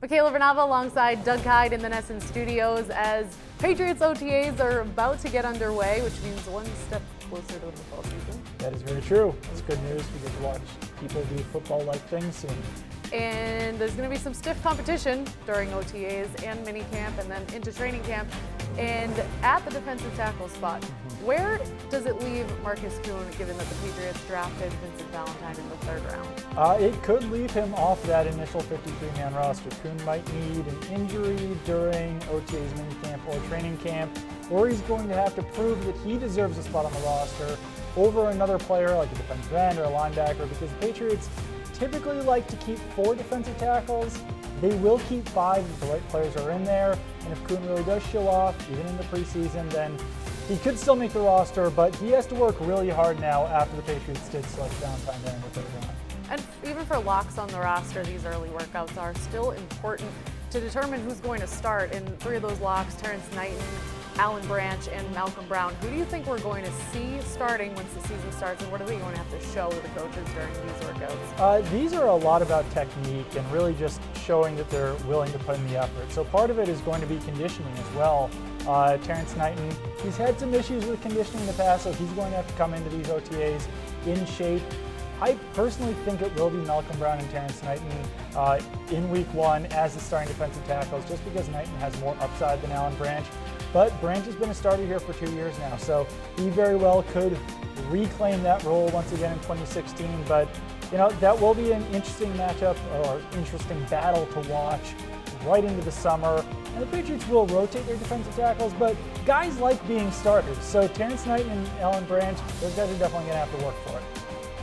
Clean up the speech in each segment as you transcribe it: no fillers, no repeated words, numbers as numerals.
Michaela Vernava alongside Doug Kyed in the Nesson studios as Patriots OTAs are about to get underway, which means one step closer to the football season. That is very true. It's good news. We get to watch people do football-like things soon. And there's going to be some stiff competition during OTAs and minicamp and then into training camp. And at the defensive tackle spot, where does it leave Marcus Kuhn, given that the Patriots drafted Vincent Valentine in the 3rd round? It could leave him off that initial 53-man roster. Kuhn might need an injury during OTAs minicamp or training camp, or he's going to have to prove that he deserves a spot on the roster over another player like a defensive end or a linebacker, because the Patriots typically like to keep 4 defensive tackles. They will keep 5 if the right players are in there, and if Kuhn really does show off, even in the preseason, then he could still make the roster, but he has to work really hard now after the Patriots did select Valentine there in the 3rd round. And even for locks on the roster, these early workouts are still important to determine who's going to start. In 3 of those locks, Terrence Knighton, Alan Branch, and Malcolm Brown. Who do you think we're going to see starting once the season starts, and what are they going to have to show the coaches during these workouts? These are a lot about technique and really just showing that they're willing to put in the effort. So part of it is going to be conditioning as well. Terrence Knighton, he's had some issues with conditioning in the past, so he's going to have to come into these OTAs in shape. I personally think it will be Malcolm Brown and Terrence Knighton in week 1 as the starting defensive tackles, just because Knighton has more upside than Alan Branch. But Branch has been a starter here for 2 years now, so he very well could reclaim that role once again in 2016. But you know, that will be an interesting matchup or interesting battle to watch right into the summer. And the Patriots will rotate their defensive tackles, but guys like being starters. So Terrence Knighton and Alan Branch, those guys are definitely going to have to work for it.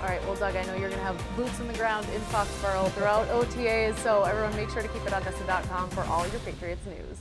All right, well, Doug, I know you're going to have boots in the ground in Foxborough throughout OTAs, so everyone make sure to keep it on Nesson.com for all your Patriots news.